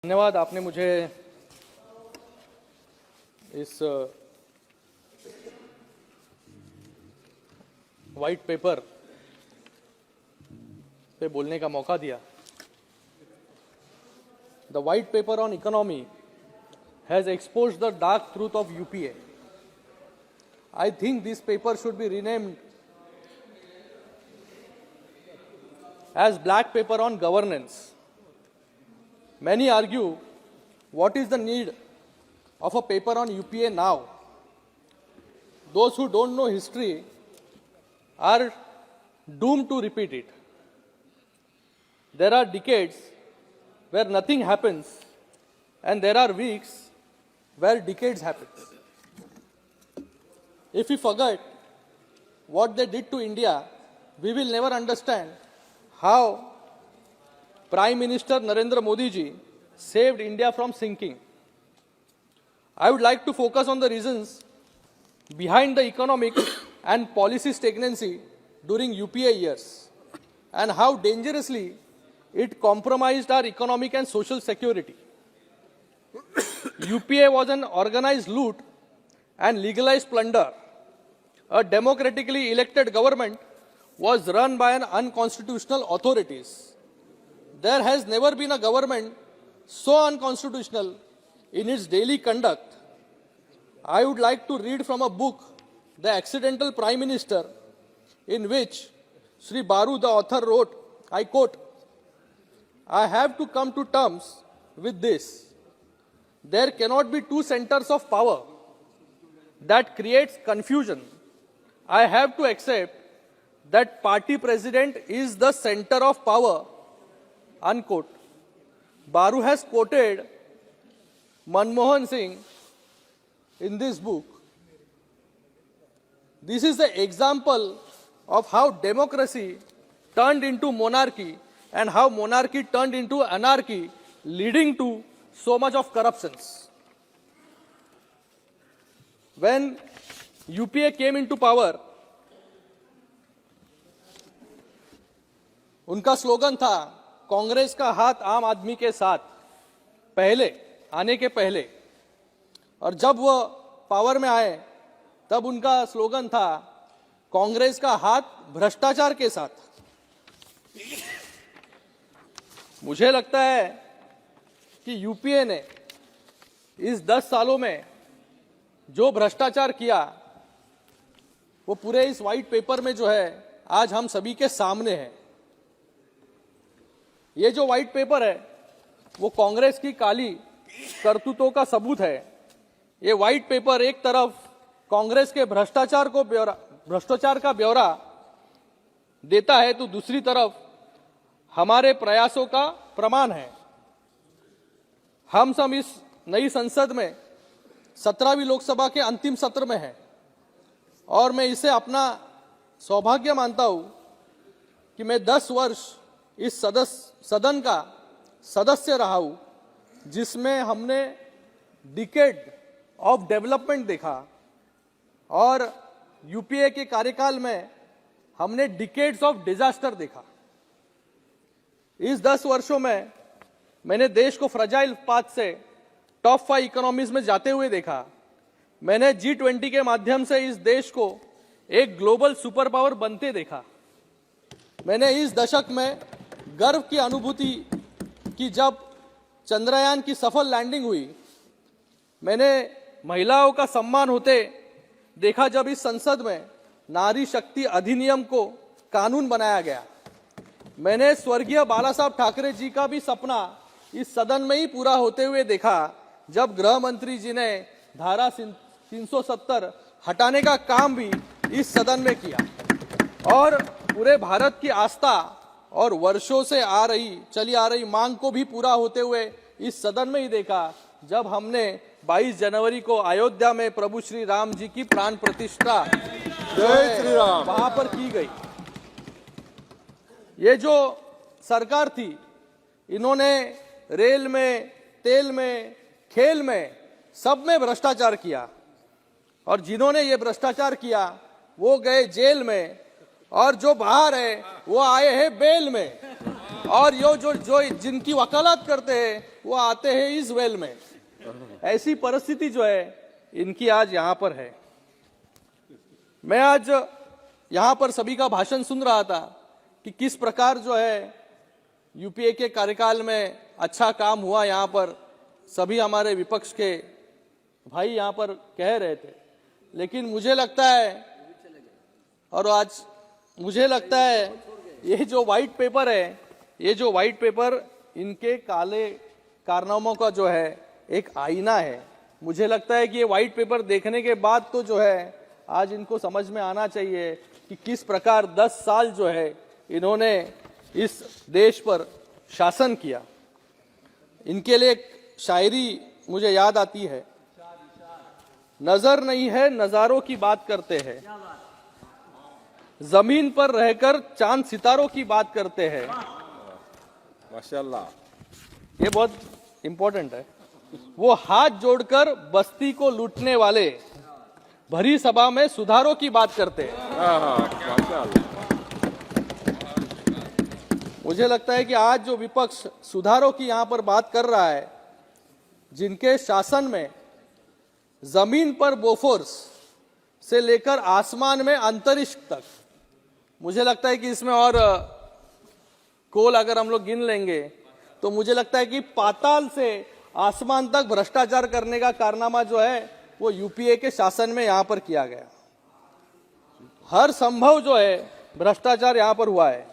धन्यवाद। आपने मुझे इस वाइट पेपर पे बोलने का मौका दिया। The white paper on economy has exposed the dark truth of UPA. I think this paper should be renamed as black paper on governance. Many argue, what is the need of a paper on UPA now? Those who don't know history are doomed to repeat it. There are decades where nothing happens, and there are weeks where decades happen. If we forget what they did to India, we will never understand how Prime Minister Narendra Modi ji saved India from sinking. I would like to focus on the reasons behind the economic and policy stagnancy during UPA years and how dangerously it compromised our economic and social security. UPA was an organized loot and legalized plunder. A democratically elected government was run by an unconstitutional authorities. There has never been a government so unconstitutional in its daily conduct. I would like to read from a book, The Accidental Prime Minister, in which Sri Baru, the author, wrote, I quote, I have to come to terms with this. There cannot be two centers of power. That creates confusion. I have to accept that party president is the center of power, unquote. Baru has quoted Manmohan Singh in this book. This is the example of how democracy turned into monarchy and how monarchy turned into anarchy, leading to so much of corruptions. When UPA came into power, उनका slogan था कांग्रेस का हाथ आम आदमी के साथ, पहले आने के पहले। और जब वो पावर में आए तब उनका स्लोगन था कांग्रेस का हाथ भ्रष्टाचार के साथ। मुझे लगता है कि यूपीए ने इस 10 सालों में जो भ्रष्टाचार किया वो पूरे इस व्हाइट पेपर में जो है आज हम सभी के सामने है। ये जो व्हाइट पेपर है वो कांग्रेस की काली करतूतों का सबूत है। ये व्हाइट पेपर एक तरफ कांग्रेस के भ्रष्टाचार का ब्यौरा देता है तो दूसरी तरफ हमारे प्रयासों का प्रमाण है। हम सब इस नई संसद में 17वीं लोकसभा के अंतिम सत्र में हैं और मैं इसे अपना सौभाग्य मानता हूं कि मैं 10 वर्ष इस सदन का सदस्य रहा हूं, जिसमें हमने डिकेड ऑफ डेवलपमेंट देखा और यूपीए के कार्यकाल में हमने डिकेड्स ऑफ डिजास्टर देखा। इस 10 वर्षों में मैंने देश को फ्रजाइल पाथ से टॉप 5 इकोनॉमीज में जाते हुए देखा। मैंने G20 के माध्यम से इस देश को एक ग्लोबल सुपर पावर बनते देखा। मैंने इस दशक में गर्व की अनुभूति की जब चंद्रयान की सफल लैंडिंग हुई। मैंने महिलाओं का सम्मान होते देखा जब इस संसद में नारी शक्ति अधिनियम को कानून बनाया गया। मैंने स्वर्गीय बाला साहब ठाकरे जी का भी सपना इस सदन में ही पूरा होते हुए देखा जब गृह मंत्री जी ने धारा 370 हटाने का काम भी इस सदन में किया और पूरे भारत की आस्था और वर्षों से चली आ रही मांग को भी पूरा होते हुए इस सदन में ही देखा जब हमने 22 जनवरी को अयोध्या में प्रभु श्री राम जी की प्राण प्रतिष्ठा जय श्री राम वहां पर की गई। ये जो सरकार थी इन्होंने रेल में, तेल में, खेल में सब में भ्रष्टाचार किया और जिन्होंने ये भ्रष्टाचार किया वो गए जेल में और जो बाहर है वो आए हैं बेल में। और यो जो जो जिनकी वकालत करते हैं वो आते हैं इस वेल में। ऐसी परिस्थिति जो है इनकी आज यहाँ पर है। मैं आज यहाँ पर सभी का भाषण सुन रहा था कि किस प्रकार जो है यूपीए के कार्यकाल में अच्छा काम हुआ। यहाँ पर सभी हमारे विपक्ष के भाई यहाँ पर कह रहे थे, लेकिन मुझे लगता है और आज मुझे लगता है ये जो व्हाइट पेपर है, ये जो व्हाइट पेपर इनके काले कारनामों का जो है एक आईना है। मुझे लगता है कि ये व्हाइट पेपर देखने के बाद तो जो है आज इनको समझ में आना चाहिए कि किस प्रकार 10 साल जो है इन्होंने इस देश पर शासन किया। इनके लिए एक शायरी मुझे याद आती है, नजर नहीं है नजारों की बात करते हैं, जमीन पर रहकर चांद सितारों की बात करते हैं। माशाल्लाह, ये बहुत इंपॉर्टेंट है। वो हाथ जोड़कर बस्ती को लूटने वाले भरी सभा में सुधारों की बात करते हैं। माशाल्लाह। मुझे लगता है कि आज जो विपक्ष सुधारों की यहां पर बात कर रहा है, जिनके शासन में जमीन पर बोफोर्स से लेकर आसमान में अंतरिक्ष तक, मुझे लगता है कि इसमें और कोल अगर हम लोग गिन लेंगे तो मुझे लगता है कि पाताल से आसमान तक भ्रष्टाचार करने का कारनामा जो है वो यूपीए के शासन में यहां पर किया गया। हर संभव जो है भ्रष्टाचार यहां पर हुआ है।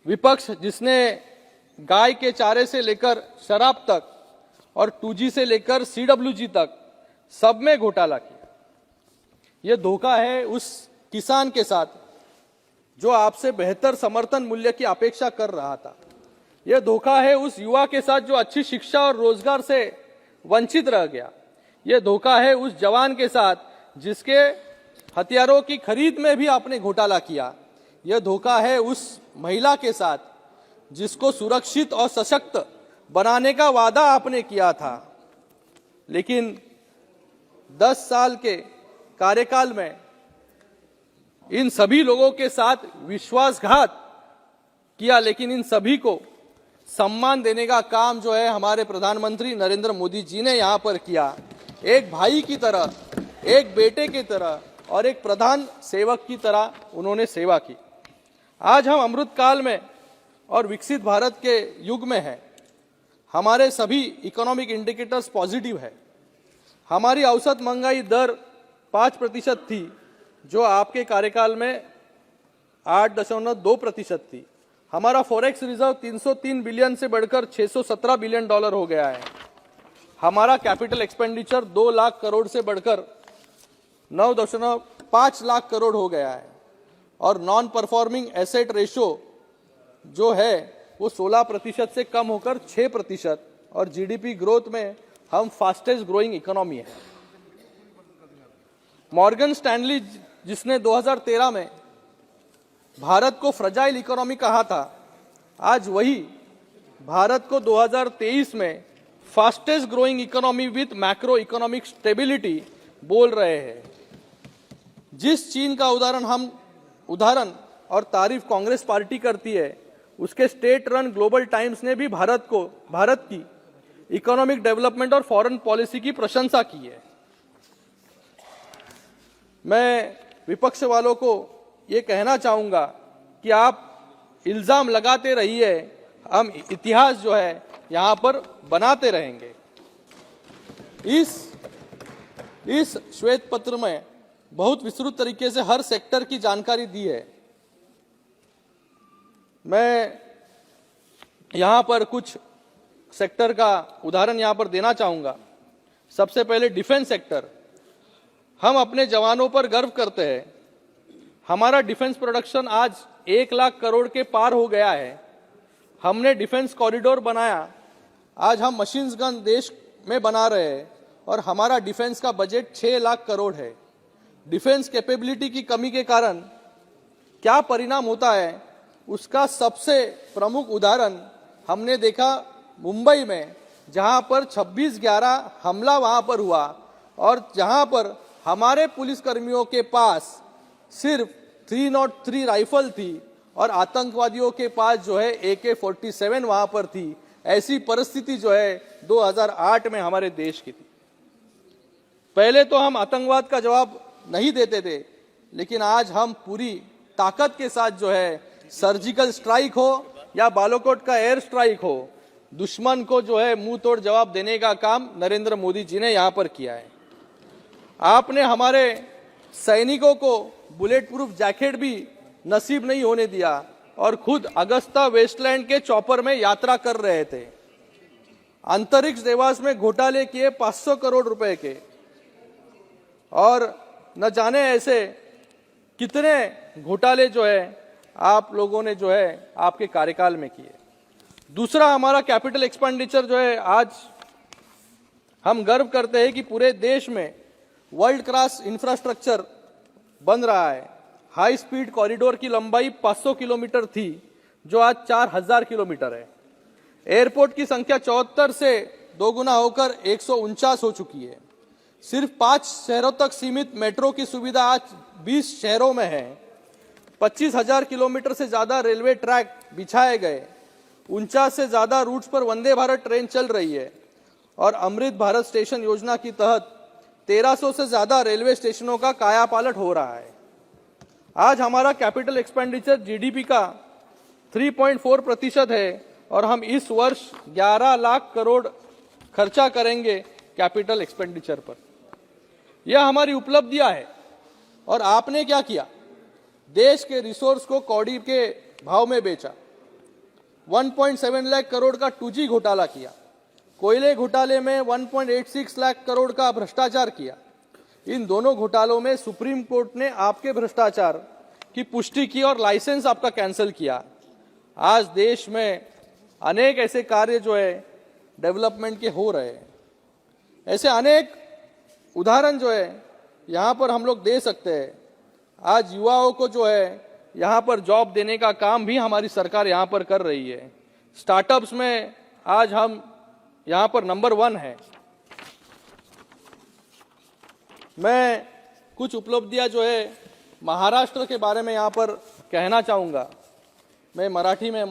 विपक्ष जिसने गाय के चारे से लेकर शराब तक और 2G से लेकर CWG तक सब में घोटाला किया। यह धोखा है उस किसान के साथ जो आपसे बेहतर समर्थन मूल्य की अपेक्षा कर रहा था। यह धोखा है उस युवा के साथ जो अच्छी शिक्षा और रोजगार से वंचित रह गया। यह धोखा है उस जवान के साथ जिसके हथियारों की खरीद में भी आपने घोटाला किया। यह धोखा है उस महिला के साथ जिसको सुरक्षित और सशक्त बनाने का वादा आपने किया था। लेकिन 10 साल के कार्यकाल में इन सभी लोगों के साथ विश्वासघात किया, लेकिन इन सभी को सम्मान देने का काम जो है हमारे प्रधानमंत्री नरेंद्र मोदी जी ने यहां पर किया। एक भाई की तरह, एक बेटे की तरह और एक प्रधान सेवक की तरह उन्होंने सेवा की। आज हम अमृत काल में और विकसित भारत के युग में हैं। हमारे सभी इकोनॉमिक इंडिकेटर्स पॉजिटिव है। हमारी औसत महंगाई दर 5% थी, जो आपके कार्यकाल में 8.2% थी। हमारा फॉरेक्स रिजर्व 303 बिलियन से बढ़कर 617 बिलियन डॉलर हो गया है। हमारा कैपिटल एक्सपेंडिचर 2 लाख करोड़ से बढ़कर 9.5 लाख करोड़ हो गया है। और नॉन परफॉर्मिंग एसेट रेशो जो है वो 16% से कम होकर 6%। और जीडीपी ग्रोथ में हम फास्टेस्ट ग्रोइंग इकोनॉमी है। मॉर्गन स्टैनली जिसने 2013 में भारत को फ्रजाइल इकोनॉमी कहा था, आज वही भारत को 2023 में fastest growing economy with macro economic stability बोल रहे हैं। जिस चीन का उदाहरण और तारीफ कांग्रेस पार्टी करती है, उसके स्टेट रन ग्लोबल टाइम्स ने भी भारत की इकोनॉमिक डेवलपमेंट और फॉरेन पॉलिसी की प्रशंसा की है। मैं विपक्ष वालों को ये कहना चाहूंगा कि आप इल्जाम लगाते रहिए, हम इतिहास जो है यहां पर बनाते रहेंगे। इस श्वेत पत्र में बहुत विस्तृत तरीके से हर सेक्टर की जानकारी दी है। मैं यहां पर कुछ सेक्टर का उदाहरण यहां पर देना चाहूंगा। सबसे पहले डिफेंस सेक्टर। हम अपने जवानों पर गर्व करते हैं। हमारा डिफेंस प्रोडक्शन आज 1 लाख करोड़ के पार हो गया है। हमने डिफेंस कॉरिडोर बनाया। आज हम मशीन्स गन देश में बना रहे हैं और हमारा डिफेंस का बजट 6 लाख करोड़ है। डिफेंस कैपेबिलिटी की कमी के कारण क्या परिणाम होता है, उसका सबसे प्रमुख उदाहरण हमने देखा मुंबई में, जहां पर 26/11 हमला वहां पर हुआ और जहां पर हमारे पुलिसकर्मियों के पास सिर्फ 303 राइफल थी और आतंकवादियों के पास जो है AK-47 वहां पर थी। ऐसी परिस्थिति जो है 2008 में हमारे देश की थी। पहले तो हम आतंकवाद का जवाब नहीं देते थे, लेकिन आज हम पूरी ताकत के साथ जो है सर्जिकल स्ट्राइक हो या बालाकोट का एयर स्ट्राइक हो, दुश्मन को जो है मुंह तोड़ जवाब देने का काम नरेंद्र मोदी जी ने यहां पर किया है। आपने हमारे सैनिकों को बुलेट प्रूफ जैकेट भी नसीब नहीं होने दिया और खुद अगस्ता वेस्टलैंड के चॉपर में यात्रा कर रहे थे। अंतरिक्ष देवास में घोटाले किए 500 करोड़ रुपए के, और न जाने ऐसे कितने घोटाले जो है आप लोगों ने जो है आपके कार्यकाल में किए। दूसरा, हमारा कैपिटल एक्सपेंडिचर जो है, आज हम गर्व करते हैं कि पूरे देश में वर्ल्ड क्लास इंफ्रास्ट्रक्चर बन रहा है। हाई स्पीड कॉरिडोर की लंबाई 500 किलोमीटर थी, जो आज 4000 किलोमीटर है। एयरपोर्ट की संख्या 74 से दोगुना होकर 149 हो चुकी है। सिर्फ 5 शहरों तक सीमित मेट्रो की सुविधा आज 20 शहरों में है। 25,000 किलोमीटर से ज्यादा रेलवे ट्रैक बिछाए गए। 49 से ज्यादा रूट्स पर वंदे भारत ट्रेन चल रही है और अमृत भारत स्टेशन योजना के तहत 1300 से ज्यादा रेलवे स्टेशनों का कायापालट हो रहा है। आज हमारा कैपिटल एक्सपेंडिचर जीडीपी का 3.4% है और हम इस वर्ष 11 लाख करोड़ खर्चा करेंगे कैपिटल एक्सपेंडिचर पर। यह हमारी उपलब्धियां है। और आपने क्या किया? देश के रिसोर्स को कौड़ी के भाव में बेचा। 1.7 लाख करोड़ का 2G घोटाला किया। कोयले घोटाले में 1.86 लाख करोड़ का भ्रष्टाचार किया। इन दोनों घोटालों में सुप्रीम कोर्ट ने आपके भ्रष्टाचार की पुष्टि की और लाइसेंस आपका कैंसिल किया। आज देश में अनेक ऐसे कार्य जो है डेवलपमेंट के हो रहे हैं। ऐसे अनेक उदाहरण जो है यहाँ पर हम लोग दे सकते हैं। आज युवाओं को जो है यहाँ पर जॉब देने का काम भी हमारी सरकार यहाँ पर कर रही है। स्टार्टअप्स में आज हम यहाँ पर नंबर 1 है। मैं कुछ उपलब्धियां जो है महाराष्ट्र के बारे में यहाँ पर कहना चाहूँगा। मैं मराठी में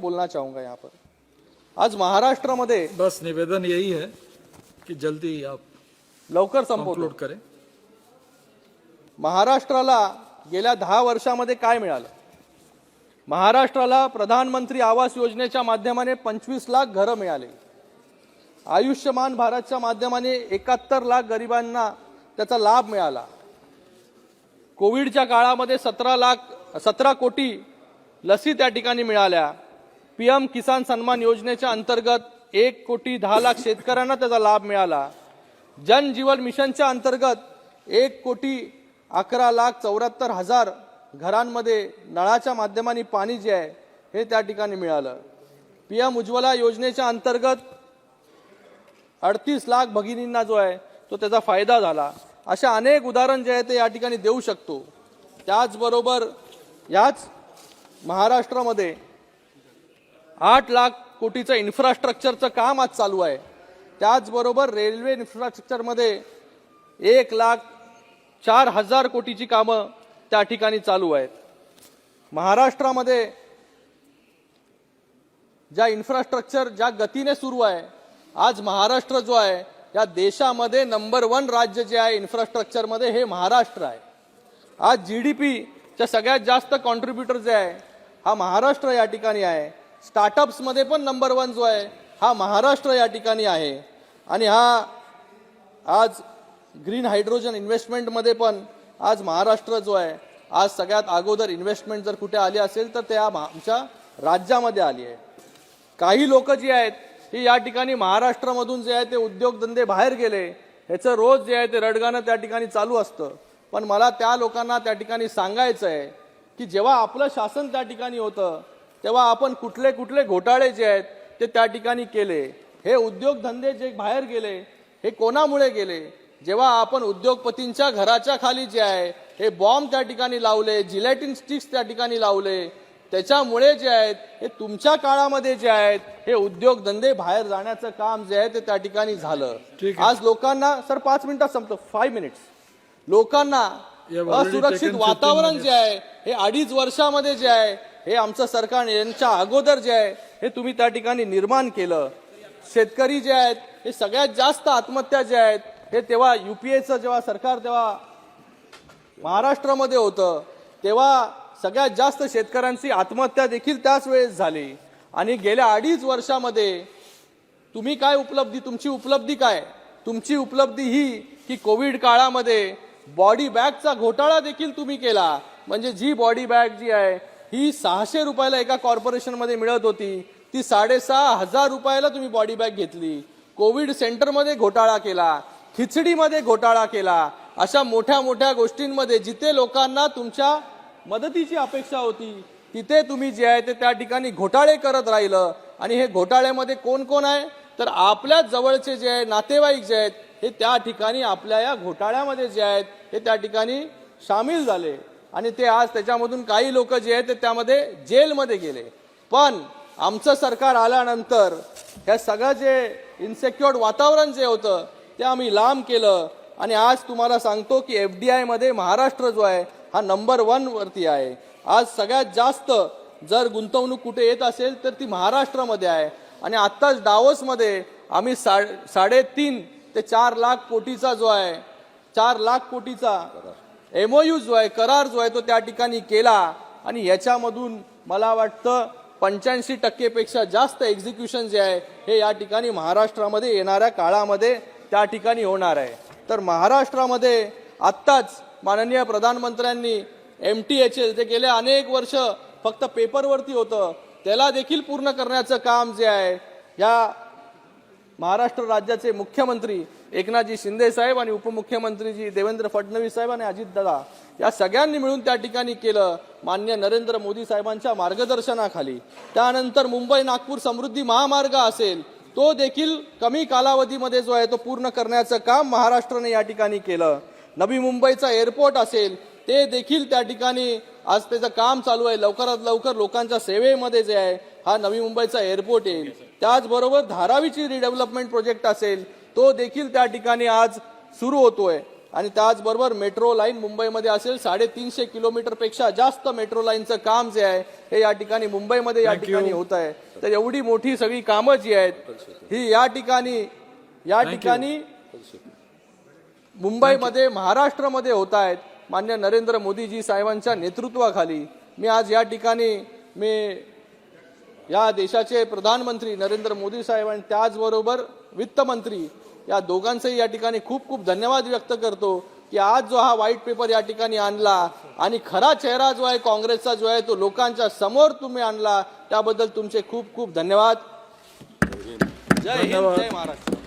बोलना चाहूँगा यहाँ पर। आज महाराष्ट्रामध्ये बस निवेदन यही है कि जल्दी आप लवकर अपलोड संपवतो। करें। महाराष्ट्राला गेल्या 10 वर्षामध्ये काय मिळालं? महाराष्ट्राला प्रधानमंत्री आवास योजनेच्या माध्यमाने 25 लाख घरं मिळाले। आयुष्यमान भारतच्या माध्यमाने 71 लाख गरिबांना त्याचा लाभ मिळाला। कोविडच्या काळामध्ये 17 कोटी लसी त्या ठिकाणी मिळाल्या। पीएम किसान सन्मान योजनेच्या अंतर्गत 1 कोटी 10 लाख शेतकऱ्यांना त्याचा लाभ मिळाला। जन जीवन मिशनच्या अंतर्गत 1 कोटी 11 लाख 74 हजार घरांमध्ये नळाच्या माध्यमाने पाणी जे आहे हे त्या ठिकाणी मिळालं। पीएम उज्ज्वला योजनेच्या अंतर्गत 38 लाख भगिनींना जो आहे तो त्याचा फायदा झाला। अशा अनेक उदाहरण जे आहे ते या ठिकाणी देऊ शकतो। त्याचबरोबर याच महाराष्ट्रामध्ये 8 लाख कोटीचं इन्फ्रास्ट्रक्चरचं काम आज चालू आहे। त्याचबरोबर रेल्वे इन्फ्रास्ट्रक्चरमध्ये 1,04,000 कोटीची कामं त्या ठिकाणी चालू आहेत। महाराष्ट्रामध्ये ज्या इन्फ्रास्ट्रक्चर ज्या गतीने सुरू आहे, आज महाराष्ट्र जो आहे या देशामध्ये नंबर 1 राज्य जे आहे इन्फ्रास्ट्रक्चर मध्ये हे महाराष्ट्र आहे। आज जीडीपी च्या सगळ्यात जास्त कॉन्ट्रीब्युटर जे आहे हा महाराष्ट्र या ठिकाणी आहे। स्टार्टअप्स मध्ये पण नंबर 1 जो आहे हा महाराष्ट्र या ठिकाणी आहे। आणि हा आज ग्रीन हायड्रोजन इन्व्हेस्टमेंट मध्ये पण आज महाराष्ट्र जो आहे आज सगळ्यात अगोदर इन्व्हेस्टमेंट जर कुठे आली असेल तर ते आमच्या राज्यामध्ये आली आहे। काही लोक जे आहेत हे या ठिकाणी महाराष्ट्रामधून जे आहे ते उद्योगधंदे बाहेर गेले, ह्याचं रोज जे आहे ते रडगाणं त्या ठिकाणी चालू असतं। पण मला त्या लोकांना त्या ठिकाणी सांगायचं आहे की जेव्हा आपलं शासन त्या ठिकाणी होतं तेव्हा आपण कुठले कुठले घोटाळे जे आहेत ते त्या ठिकाणी केले। हे उद्योगधंदे जे बाहेर गेले हे कोणामुळे गेले? जेव्हा आपण उद्योगपतींच्या घराच्या खाली जे आहे हे बॉम्ब त्या ठिकाणी लावले, जिलेटिन स्टिक्स त्या ठिकाणी लावले, त्याच्यामुळे जे आहेत हे तुमच्या काळामध्ये जे आहेत हे उद्योगधंदे बाहेर जाण्याचं काम जे आहे ते त्या ठिकाणी झालं। आज लोकांना सर 5 मिनिटात संपतो, 5 मिनिट्स, लोकांना You have already असुरक्षित taken 15 वातावरण minutes. जे आहे हे 2.5 वर्षामध्ये जे आहे हे आमचं सरकार यांच्या अगोदर जे आहे हे तुम्ही त्या ठिकाणी निर्माण केलं. शेतकरी जे आहेत हे सगळ्यात जास्त आत्महत्या जे आहेत हे तेव्हा युपीएचं जेव्हा सरकार तेव्हा महाराष्ट्रामध्ये होतं तेव्हा सगळ्यात जास्त शेतकऱ्यांची आत्महत्या देखील त्याच वेळेस झाली. आणि गेल्या 2.5 वर्षामध्ये तुम्ही काय उपलब्धी, तुमची उपलब्धी काय? तुमची उपलब्धी ही की कोविड काळामध्ये बॉडी बॅगचा घोटाळा देखील तुम्ही केला. म्हणजे जी बॉडी बॅग जी आहे ही 600 रुपयाला एका कॉर्पोरेशनमध्ये मिळत होती ती 6,500 रुपयाला तुम्ही बॉडी बॅग घेतली. कोविड सेंटरमध्ये घोटाळा केला, खिचडीमध्ये घोटाळा केला. अशा मोठ्या मोठ्या गोष्टींमध्ये जिथे लोकांना तुमच्या मदतीची अपेक्षा होती तिथे तुम्ही जे आहे ते त्या ठिकाणी घोटाळे करत राहिलं. आणि हे घोटाळ्यामध्ये कोण कोण आहे तर आपल्या जवळचे जे आहे नातेवाईक जे आहेत हे त्या ठिकाणी आपल्या या घोटाळ्यामध्ये जे आहेत हे त्या ठिकाणी सामील झाले. आणि ते आज त्याच्यामधून काही लोक जे आहेत ते त्यामध्ये जेलमध्ये गेले. पण आमचं सरकार आल्यानंतर हे सगळं जे इन्सेक्युअर्ड वातावरण जे होतं ते आम्ही लांब केलं. आणि आज तुम्हाला सांगतो की FDI मध्ये महाराष्ट्र जो आहे हा नंबर 1 वरती आहे. आज सगळ्यात जास्त जर गुंतवणूक कुठे येत असेल तर ती महाराष्ट्रामध्ये आहे. आणि आत्ताच डावोसमध्ये आम्ही 3.5 ते 4 लाख कोटीचा जो आहे 4 लाख कोटीचा MOU जो आहे करार जो आहे तो त्या ठिकाणी केला. आणि याच्यामधून मला वाटतं 85% पेक्षा जास्त एक्झिक्युशन जे आहे हे या ठिकाणी महाराष्ट्रामध्ये येणाऱ्या काळामध्ये त्या ठिकाणी होणार आहे. तर महाराष्ट्रामध्ये आत्ताच माननीय प्रधानमंत्र्यांनी MTHL जे गेले अनेक वर्ष फक्त पेपरवरती होतं त्याला देखील पूर्ण करण्याचं काम जे आहे या महाराष्ट्र राज्याचे मुख्यमंत्री एकनाथजी शिंदे साहेब आणि उपमुख्यमंत्री देवेंद्र फडणवीस साहेब आणि अजितदादा या सगळ्यांनी मिळून त्या ठिकाणी केलं माननीय नरेंद्र मोदी साहेबांच्या मार्गदर्शनाखाली. त्यानंतर मुंबई नागपूर समृद्धी महामार्ग असेल तो देखील कमी कालावधीमध्ये जो आहे तो पूर्ण करण्याचं काम महाराष्ट्राने या ठिकाणी केलं. नवी मुंबईचा एअरपोर्ट असेल ते देखील त्या ठिकाणी आज त्याचं काम चालू आहे. लवकरात लवकर लोकांच्या सेवेमध्ये जे आहे हा नवी मुंबईचा एअरपोर्ट येईल. त्याचबरोबर धारावीची रिडेव्हलपमेंट प्रोजेक्ट असेल तो देखील त्या ठिकाणी आज सुरू होतोय. आणि त्याचबरोबर मेट्रो लाईन मुंबईमध्ये असेल 350 किलोमीटर पेक्षा जास्त मेट्रो लाईनचं काम जे आहे हे या ठिकाणी मुंबईमध्ये या ठिकाणी होत आहे. तर एवढी मोठी सगळी कामं जी आहेत ही या ठिकाणी मुंबईमध्ये महाराष्ट्रामध्ये होत आहेत मान्य नरेंद्र मोदीजी साहेबांच्या नेतृत्वाखाली. मी आज या ठिकाणी या देशाचे प्रधानमंत्री नरेंद्र मोदी साहेब आणि त्याचबरोबर वित्तमंत्री या दोघांचेही या ठिकाणी खूप खूप धन्यवाद व्यक्त करतो की आज जो हा व्हाईट पेपर या ठिकाणी आणला आणि खरा चेहरा जो आहे काँग्रेसचा जो आहे तो लोकांच्या समोर तुम्ही आणला त्याबद्दल तुमचे खूप खूप धन्यवाद. जय हिंद, जय महाराष्ट्र.